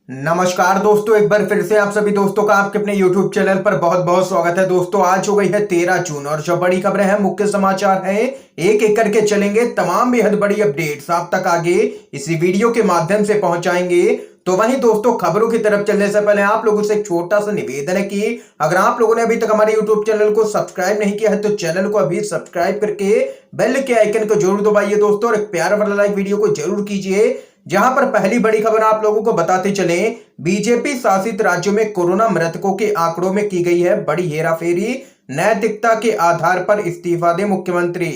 नमस्कार दोस्तों, एक बार फिर से आप सभी दोस्तों का आपके अपने YouTube चैनल पर बहुत बहुत स्वागत है। दोस्तों आज हो गई है 13 जून और जो बड़ी खबरें हैं, मुख्य समाचार हैं, एक एक करके चलेंगे। तमाम बेहद बड़ी अपडेट्स आप तक आगे इसी वीडियो के माध्यम से पहुंचाएंगे। तो वहीं दोस्तों, खबरों की तरफ चलने से पहले आप लोगों से एक छोटा सा निवेदन है कि अगर आप लोगों ने अभी तक हमारे YouTube चैनल को सब्सक्राइब नहीं किया है तो चैनल को अभी सब्सक्राइब करके बेल के आइकन को जरूर दबाइए दोस्तों, और एक प्यारा वाला लाइक वीडियो को जरूर कीजिए। जहां पर पहली बड़ी खबर आप लोगों को बताते चले, बीजेपी शासित राज्यों में कोरोना मृतकों के आंकड़ों में की गई है बड़ी हेराफेरी, नैतिकता के आधार पर इस्तीफा दे मुख्यमंत्री।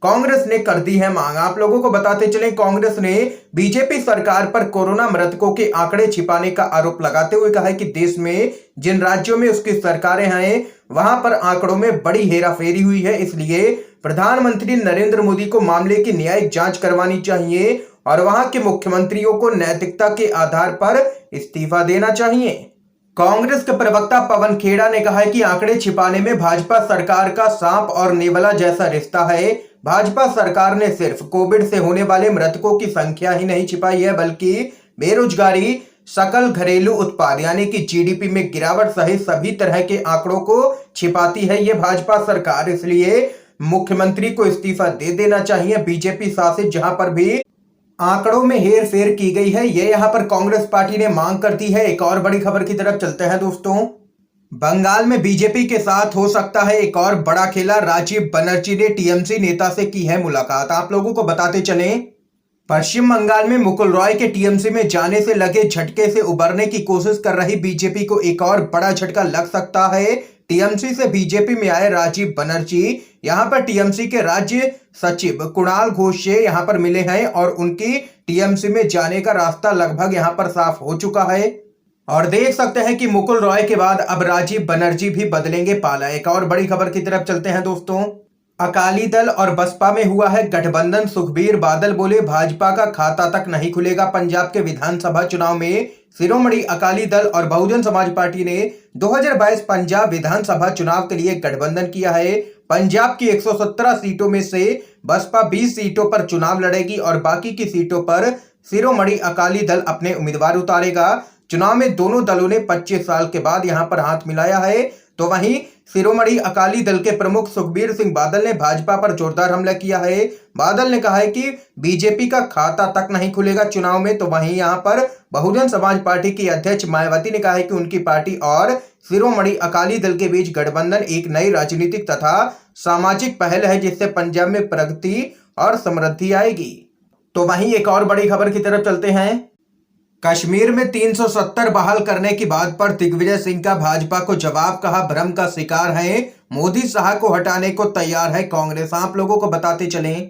कांग्रेस ने कर दी है मांग। आप लोगों को बताते चले, कांग्रेस ने बीजेपी सरकार पर कोरोना मृतकों के आंकड़े छिपाने का आरोप लगाते हुए कहा है कि देश में जिन राज्यों में उसकी सरकारें हैं वहां पर आंकड़ों में बड़ी हेराफेरी हुई है, इसलिए प्रधानमंत्री नरेंद्र मोदी को मामले की न्यायिक जांच करवानी चाहिए और वहां के मुख्यमंत्रियों को नैतिकता के आधार पर इस्तीफा देना चाहिए। कांग्रेस के प्रवक्ता पवन खेड़ा ने कहा है कि आंकड़े छिपाने में भाजपा सरकार का सांप और नेवला जैसा रिश्ता है। भाजपा सरकार ने सिर्फ कोविड से होने वाले मृतकों की संख्या ही नहीं छिपाई है, बल्कि बेरोजगारी, सकल घरेलू उत्पाद यानी कि जीडीपी में गिरावट सहित सभी तरह के आंकड़ों को छिपाती है ये भाजपा सरकार। इसलिए मुख्यमंत्री को इस्तीफा दे देना चाहिए। बीजेपी शासित जहां पर भी आंकड़ों में हेर फेर की गई है, ये यहां पर कांग्रेस पार्टी ने मांग कर दी है। एक और बड़ी खबर की तरफ चलते हैं दोस्तों। बंगाल में बीजेपी के साथ हो सकता है एक और बड़ा खेला। राजीव बनर्जी ने टीएमसी नेता से की है मुलाकात। आप लोगों को बताते चलें, पश्चिम बंगाल में मुकुल रॉय के टीएमसी में जाने से लगे झटके से उबरने की कोशिश कर रही बीजेपी को एक और बड़ा झटका लग सकता है। टीएमसी से बीजेपी में आए राजीव बनर्जी यहां पर टीएमसी के राज्य सचिव कुणाल घोष से यहां पर मिले हैं और उनकी टीएमसी में जाने का रास्ता लगभग यहां पर साफ हो चुका है। और देख सकते हैं कि मुकुल रॉय के बाद अब राजीव बनर्जी भी बदलेंगे पाला। एक और बड़ी खबर की तरफ चलते हैं दोस्तों। अकाली दल और बसपा में हुआ है गठबंधन। सुखबीर बादल बोले भाजपा का खाता तक नहीं खुलेगा। पंजाब के विधानसभा चुनाव में शिरोमणि अकाली दल और बहुजन समाज पार्टी ने 2022 पंजाब विधानसभा चुनाव के लिए गठबंधन किया है। पंजाब की 117 सीटों में से बसपा 20 सीटों पर चुनाव लड़ेगी और बाकी की सीटों पर शिरोमणि अकाली दल अपने उम्मीदवार उतारेगा। चुनाव में दोनों दलों ने 25 साल के बाद यहां पर हाथ मिलाया है। तो वहीं शिरोमणि अकाली दल के प्रमुख सुखबीर सिंह बादल ने भाजपा पर जोरदार हमला किया है। बादल ने कहा है कि बीजेपी का खाता तक नहीं खुलेगा चुनाव में। तो वहीं यहां पर बहुजन समाज पार्टी की अध्यक्ष मायावती ने कहा है कि उनकी पार्टी और शिरोमणि अकाली दल के बीच गठबंधन एक नई राजनीतिक तथा सामाजिक पहल है, जिससे पंजाब में प्रगति और समृद्धि आएगी। तो वहीं एक और बड़ी खबर की तरफ चलते हैं। कश्मीर में 370 बहाल करने की बात पर दिग्विजय सिंह का भाजपा को जवाब, कहा भ्रम का शिकार है, मोदी शाह को हटाने को तैयार है कांग्रेस। आप लोगों को बताते चलें,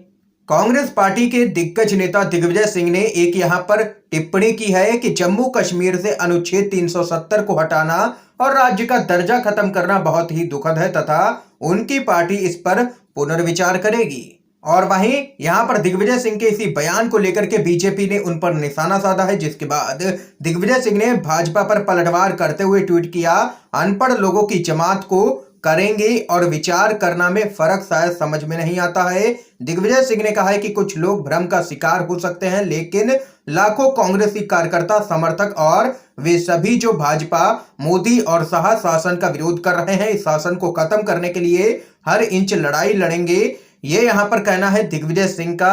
कांग्रेस पार्टी के दिग्गज नेता दिग्विजय सिंह ने एक यहां पर टिप्पणी की है कि जम्मू कश्मीर से अनुच्छेद 370 को हटाना और राज्य का दर्जा खत्म करना बहुत ही दुखद है तथा उनकी पार्टी इस पर पुनर्विचार करेगी। और वहीं यहां पर दिग्विजय सिंह के इसी बयान को लेकर के बीजेपी ने उन पर निशाना साधा है, जिसके बाद दिग्विजय सिंह ने भाजपा पर पलटवार करते हुए ट्वीट किया, अनपढ़ लोगों की जमात को करेंगे और विचार करना में फर्क शायद समझ में नहीं आता है। दिग्विजय सिंह ने कहा है कि कुछ लोग भ्रम का शिकार हो सकते हैं, लेकिन लाखों कांग्रेसी कार्यकर्ता, समर्थक और वे सभी जो भाजपा, मोदी और शाह शासन का विरोध कर रहे हैं, इस शासन को खत्म करने के लिए हर इंच लड़ाई लड़ेंगे, ये यहां पर कहना है दिग्विजय सिंह का।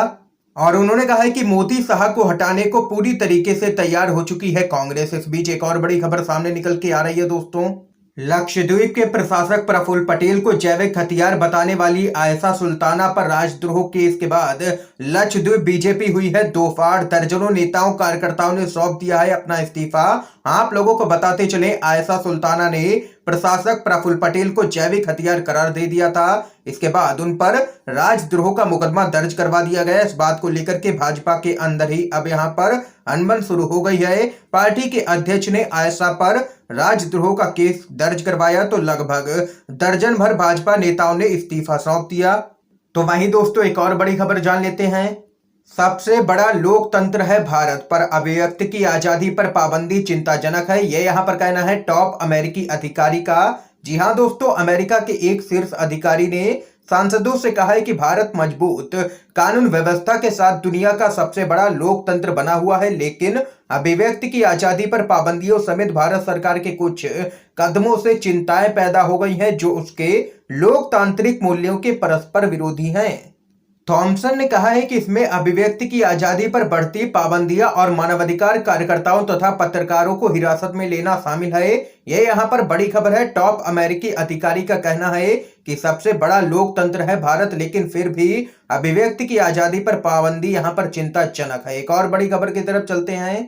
और उन्होंने कहा है कि मोदी शाह को हटाने को पूरी तरीके से तैयार हो चुकी है कांग्रेस। इस बीच एक और बड़ी खबर सामने निकल के आ रही है दोस्तों। लक्षद्वीप के प्रशासक प्रफुल्ल पटेल को जैविक हथियार बताने वाली आयशा सुल्ताना पर राजद्रोह केस के बाद लक्षद्वीप बीजेपी हुई है दो फाड़। दर्जनों नेताओं कार्यकर्ताओं ने सौंप दिया है अपना इस्तीफा। आप लोगों को बताते चले, आयशा सुल्ताना ने प्रशासक प्रफुल्ल पटेल को जैविक हथियार करार दे दिया था। इसके बाद उन पर राजद्रोह का मुकदमा दर्ज करवा दिया गया। इस बात को लेकर के भाजपा के अंदर ही अब यहां पर अनबन शुरू हो गई है। पार्टी के अध्यक्ष ने आयशा पर राजद्रोह का केस दर्ज करवाया तो लगभग दर्जन भर भाजपा नेताओं ने इस्तीफा सौंप दिया। तो वहीं दोस्तों एक और बड़ी खबर जान लेते हैं। सबसे बड़ा लोकतंत्र है भारत, पर अभिव्यक्ति की आजादी पर पाबंदी चिंताजनक है, यह यहां पर कहना है टॉप अमेरिकी अधिकारी का। जी हां दोस्तों, अमेरिका के एक शीर्ष अधिकारी ने सांसदों से कहा है कि भारत मजबूत कानून व्यवस्था के साथ दुनिया का सबसे बड़ा लोकतंत्र बना हुआ है, लेकिन अभिव्यक्ति की आजादी पर पाबंदियों समेत भारत सरकार के कुछ कदमों से चिंताएं पैदा हो गई हैं जो उसके लोकतांत्रिक मूल्यों के परस्पर विरोधी हैं। थॉमसन ने कहा है कि इसमें अभिव्यक्ति की आजादी पर बढ़ती पाबंदियां और मानवाधिकार कार्यकर्ताओं तथा पत्रकारों को हिरासत में लेना शामिल है। ये यहाँ पर बड़ी खबर है। टॉप अमेरिकी अधिकारी का कहना है कि सबसे बड़ा लोकतंत्र है भारत, लेकिन फिर भी अभिव्यक्ति की आजादी पर पाबंदी यहाँ पर चिंताजनक है। एक और बड़ी खबर की तरफ चलते हैं।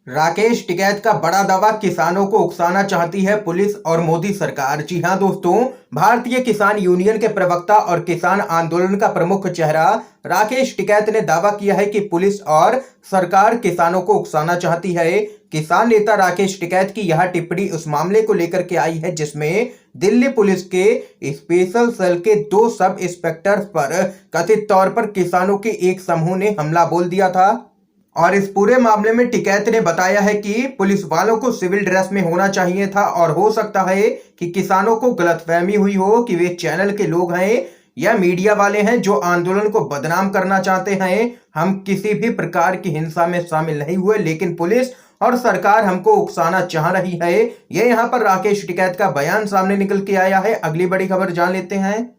राकेश टिकैत का बड़ा दावा, किसानों को उकसाना चाहती है पुलिस और मोदी सरकार। जी हां दोस्तों, भारतीय किसान यूनियन के प्रवक्ता और किसान आंदोलन का प्रमुख चेहरा राकेश टिकैत ने दावा किया है कि पुलिस और सरकार किसानों को उकसाना चाहती है। किसान नेता राकेश टिकैत की यह टिप्पणी उस मामले को लेकर के आई है जिसमें दिल्ली पुलिस के स्पेशल सेल के 2 सब इंस्पेक्टर्स पर कथित तौर पर किसानों के एक समूह ने हमला बोल दिया था। और इस पूरे मामले में टिकैत ने बताया है कि पुलिस वालों को सिविल ड्रेस में होना चाहिए था और हो सकता है कि किसानों को गलतफहमी हुई हो कि वे चैनल के लोग हैं या मीडिया वाले हैं जो आंदोलन को बदनाम करना चाहते हैं। हम किसी भी प्रकार की हिंसा में शामिल नहीं हुए, लेकिन पुलिस और सरकार हमको उकसाना चाह रही है। ये यहाँ पर राकेश टिकैत का बयान सामने निकल के आया है। अगली बड़ी खबर जान लेते हैं।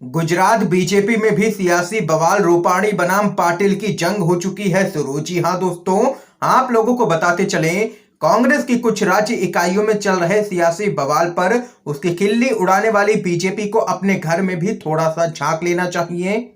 गुजरात बीजेपी में भी सियासी बवाल, रूपाणी बनाम पाटिल की जंग हो चुकी है शुरू। जी हां दोस्तों, आप लोगों को बताते चलें, कांग्रेस की कुछ राज्य इकाइयों में चल रहे सियासी बवाल पर उसकी खिल्ली उड़ाने वाली बीजेपी को अपने घर में भी थोड़ा सा झांक लेना चाहिए।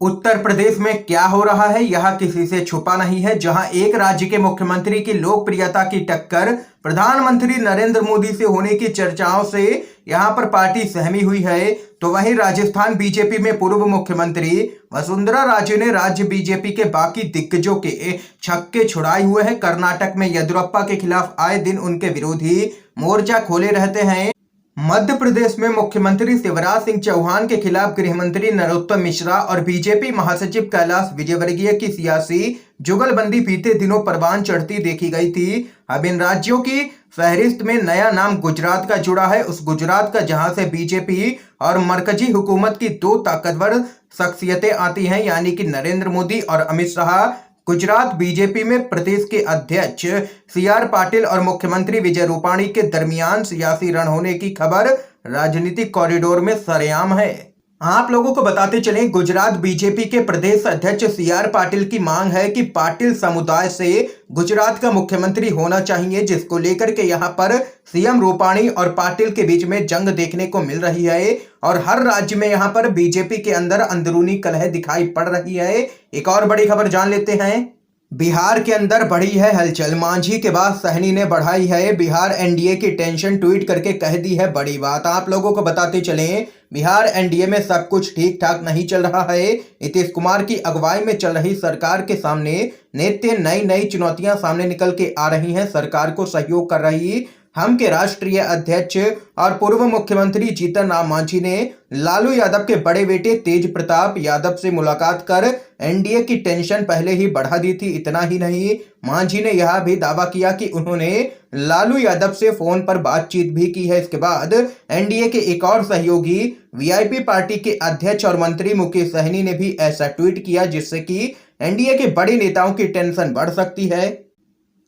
उत्तर प्रदेश में क्या हो रहा है यह किसी से छुपा नहीं है। जहां एक राज्य के मुख्यमंत्री की लोकप्रियता की टक्कर प्रधानमंत्री नरेंद्र मोदी से होने की चर्चाओं से यहां पर पार्टी सहमी हुई है, तो वहीं राजस्थान बीजेपी में पूर्व मुख्यमंत्री वसुंधरा राजे ने राज्य बीजेपी के बाकी दिग्गजों के छक्के छुड़ाए हुए हैं। कर्नाटक में येदियुरप्पा के खिलाफ आए दिन उनके विरोधी मोर्चा खोले रहते हैं। मध्य प्रदेश में मुख्यमंत्री शिवराज सिंह चौहान के खिलाफ गृह मंत्री नरोत्तम मिश्रा और बीजेपी महासचिव कैलाश विजयवर्गीय की सियासी जुगलबंदी बीते दिनों परवान चढ़ती देखी गई थी। अब इन राज्यों की फहरिस्त में नया नाम गुजरात का जुड़ा है। उस गुजरात का जहां से बीजेपी और मरकजी हुकूमत की 2 ताकतवर शख्सियतें आती हैं, यानी कि नरेंद्र मोदी और अमित शाह। गुजरात बीजेपी में प्रदेश के अध्यक्ष CR पाटिल और मुख्यमंत्री विजय रूपाणी के दरमियान सियासी रण होने की खबर राजनीतिक कॉरिडोर में सरेआम है। आप लोगों को बताते चलें, गुजरात बीजेपी के प्रदेश अध्यक्ष CR पाटिल की मांग है कि पाटिल समुदाय से गुजरात का मुख्यमंत्री होना चाहिए, जिसको लेकर के यहां पर सीएम रूपाणी और पाटिल के बीच में जंग देखने को मिल रही है। और हर राज्य में यहां पर बीजेपी के अंदर अंदरूनी कलह दिखाई पड़ रही है। एक और बड़ी खबर जान लेते हैं। बिहार के अंदर बढ़ी है हलचल, मांझी के बाद सहनी ने बढ़ाई है बिहार एनडीए की टेंशन, ट्वीट करके कह दी है बड़ी बात। आप लोगों को बताते चलें, बिहार एनडीए में सब कुछ ठीक ठाक नहीं चल रहा है। नीतीश कुमार की अगुवाई में चल रही सरकार के सामने नित्य नई नई चुनौतियां सामने निकल के आ रही हैं। सरकार को सहयोग कर रही हम के राष्ट्रीय अध्यक्ष और पूर्व मुख्यमंत्री जीतन राम मांझी ने लालू यादव के बड़े बेटे तेज प्रताप यादव से मुलाकात कर एनडीए की टेंशन पहले ही बढ़ा दी थी। इतना ही नहीं, मांझी ने यह भी दावा किया कि उन्होंने लालू यादव से फोन पर बातचीत भी की है। इसके बाद एनडीए के एक और सहयोगी वीआईपी पार्टी के अध्यक्ष और मंत्री मुकेश सहनी ने भी ऐसा ट्वीट किया, जिससे कि एनडीए के बड़े नेताओं की टेंशन बढ़ सकती है।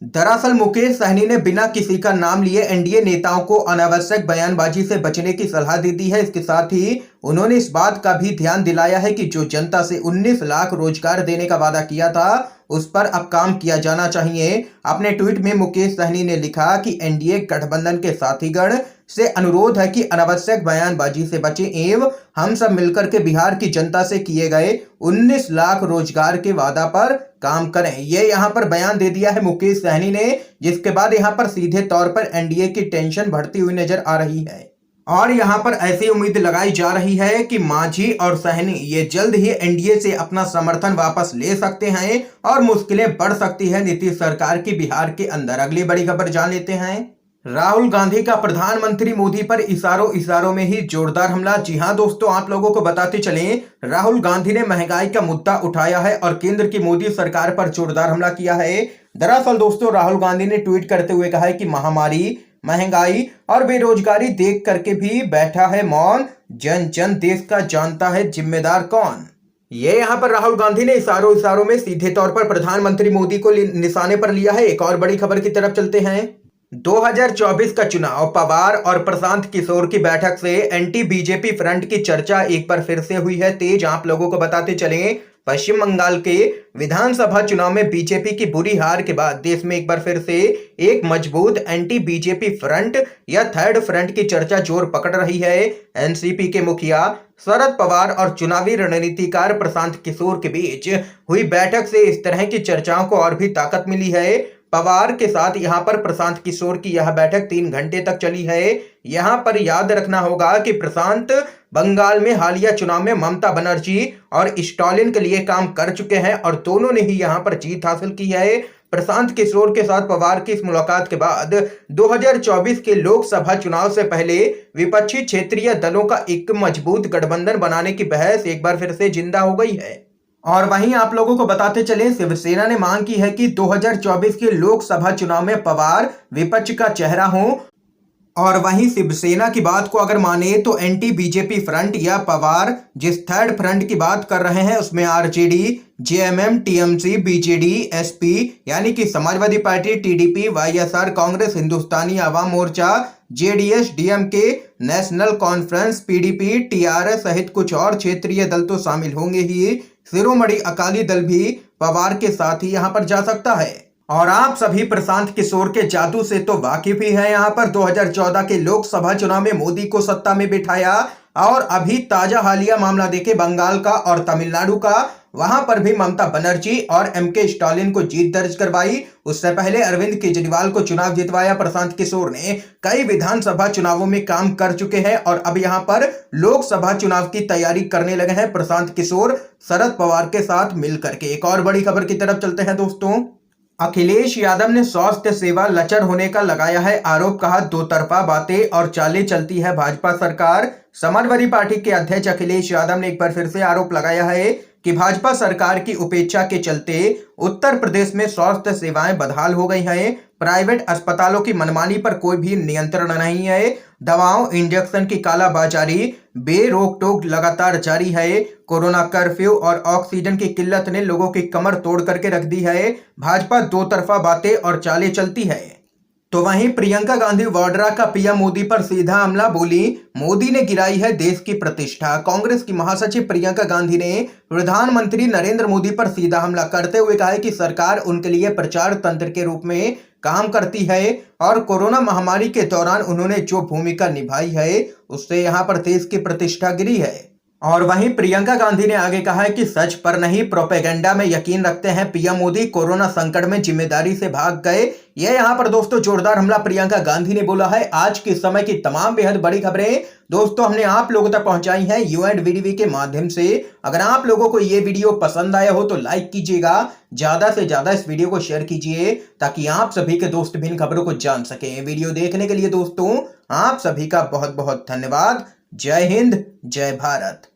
दरअसल मुकेश सहनी ने बिना किसी का नाम लिए एनडीए नेताओं को अनावश्यक बयानबाजी से बचने की सलाह दे दी है। इसके साथ ही उन्होंने इस बात का भी ध्यान दिलाया है कि जो जनता से 19 लाख रोजगार देने का वादा किया था उस पर अब काम किया जाना चाहिए। अपने ट्वीट में मुकेश सहनी ने लिखा कि एनडीए गठबंधन के साथीगण से अनुरोध है कि अनावश्यक बयानबाजी से बचें एवं हम सब मिलकर के बिहार की जनता से किए गए 19 लाख रोजगार के वादा पर काम करें। ये यहाँ पर बयान दे दिया है मुकेश सहनी ने, जिसके बाद यहाँ पर सीधे तौर पर एनडीए की टेंशन बढ़ती हुई नजर आ रही है। और यहाँ पर ऐसी उम्मीद लगाई जा रही है कि मांझी और सहनी ये जल्द ही एनडीए से अपना समर्थन वापस ले सकते हैं और मुश्किलें बढ़ सकती है नीतीश सरकार की बिहार के अंदर। अगली बड़ी खबर जान लेते हैं। राहुल गांधी का प्रधानमंत्री मोदी पर इशारों में ही जोरदार हमला। जी हां दोस्तों, आप लोगों को बताते चलें, राहुल गांधी ने महंगाई का मुद्दा उठाया है और केंद्र की मोदी सरकार पर जोरदार हमला किया है। दरअसल दोस्तों, राहुल गांधी ने ट्वीट करते हुए कहा है कि महामारी, महंगाई और बेरोजगारी देख करके भी बैठा है मौन, जन जन देश का जानता है जिम्मेदार कौन। ये यहाँ पर राहुल गांधी ने इशारों इशारों में सीधे तौर पर प्रधानमंत्री मोदी को निशाने पर लिया है। एक और बड़ी खबर की तरफ चलते हैं। 2024 का चुनाव, पवार और प्रशांत किशोर की बैठक से एंटी बीजेपी फ्रंट की चर्चा एक बार फिर से हुई है तेज। आप लोगों को बताते चलें, पश्चिम बंगाल के विधानसभा चुनाव में बीजेपी की बुरी हार के बाद देश में एक बार फिर से एक मजबूत एंटी बीजेपी फ्रंट या थर्ड फ्रंट की चर्चा जोर पकड़ रही है। एनसीपी के मुखिया शरद पवार और चुनावी रणनीतिकार प्रशांत किशोर के बीच हुई बैठक से इस तरह की चर्चाओं को और भी ताकत मिली है। पवार के साथ यहां पर प्रशांत किशोर की यह बैठक 3 घंटे तक चली है। यहां पर याद रखना होगा कि प्रशांत बंगाल में हालिया चुनाव में ममता बनर्जी और स्टालिन के लिए काम कर चुके हैं और दोनों ने ही यहां पर जीत हासिल की है। प्रशांत किशोर के साथ पवार की इस मुलाकात के बाद 2024 के लोकसभा चुनाव से पहले विपक्षी क्षेत्रीय दलों का एक मजबूत गठबंधन बनाने की बहस एक बार फिर से जिंदा हो गई है। और वहीं आप लोगों को बताते चले, शिवसेना ने मांग की है कि 2024 के लोकसभा चुनाव में पवार विपक्ष का चेहरा हो। और वहीं शिवसेना की बात को अगर माने तो एंटी बीजेपी फ्रंट या पवार जिस थर्ड फ्रंट की बात कर रहे हैं उसमें RJD, JMM, TMC, BJD, SP यानी कि Samajwadi party, TDP, YSR, Congress, Hindustani Awam Morcha, JDS, DMK, national conference, PDP, TRS सहित कुछ और क्षेत्रीय दल तो शामिल होंगे ही। शिरोमणि अकाली दल भी पवार के साथ ही यहां पर जा सकता है। और आप सभी प्रशांत किशोर के जादू से तो वाकिफ ही हैं। यहां पर 2014 के लोकसभा चुनाव में मोदी को सत्ता में बिठाया और अभी ताजा हालिया मामला देखे बंगाल का और तमिलनाडु का, वहां पर भी ममता बनर्जी और एमके स्टालिन को जीत दर्ज करवाई। उससे पहले अरविंद केजरीवाल को चुनाव जितवाया। प्रशांत किशोर ने कई विधानसभा चुनावों में काम कर चुके हैं और अब यहां पर लोकसभा चुनाव की तैयारी करने लगे हैं प्रशांत किशोर शरद पवार के साथ मिलकर के। एक और बड़ी खबर की तरफ चलते हैं दोस्तों। अखिलेश यादव ने स्वास्थ्य सेवा लचर होने का लगाया है आरोप, कहा दो तरफा बातें और चालें चलती है भाजपा सरकार। समाजवादी पार्टी के अध्यक्ष अखिलेश यादव ने एक बार फिर से आरोप लगाया है कि भाजपा सरकार की उपेक्षा के चलते उत्तर प्रदेश में स्वास्थ्य सेवाएं बदहाल हो गई हैं। प्राइवेट अस्पतालों की मनमानी पर कोई भी नियंत्रण नहीं है। दवाओं, इंजेक्शन की कालाबाजारी बेरोक टोक लगातार जारी है। कोरोना कर्फ्यू और ऑक्सीजन की किल्लत ने लोगों की कमर तोड़ करके रख दी है। भाजपा दो तरफा बातें और चालें चलती है। तो वहीं प्रियंका गांधी वाड्रा का पीएम मोदी पर सीधा हमला, बोली मोदी ने गिराई है देश की प्रतिष्ठा। कांग्रेस की महासचिव प्रियंका गांधी ने प्रधानमंत्री नरेंद्र मोदी पर सीधा हमला करते हुए कहा है कि सरकार उनके लिए प्रचार तंत्र के रूप में काम करती है और कोरोना महामारी के दौरान उन्होंने जो भूमिका निभाई है उससे यहाँ पर देश की प्रतिष्ठा गिरी है। और वहीं प्रियंका गांधी ने आगे कहा है कि सच पर नहीं प्रोपेगेंडा में यकीन रखते हैं पीएम मोदी, कोरोना संकट में जिम्मेदारी से भाग गए। ये यहाँ पर दोस्तों जोरदार हमला प्रियंका गांधी ने बोला है। आज के समय की तमाम बेहद बड़ी खबरें दोस्तों हमने आप लोगों तक पहुंचाई हैं U&VDV के माध्यम से। अगर आप लोगों को ये वीडियो पसंद आया हो तो लाइक कीजिएगा, ज्यादा से ज्यादा इस वीडियो को शेयर कीजिए ताकि आप सभी के दोस्त भी इन खबरों को जान सकें। वीडियो देखने के लिए दोस्तों आप सभी का बहुत बहुत धन्यवाद। जय हिंद, जय भारत।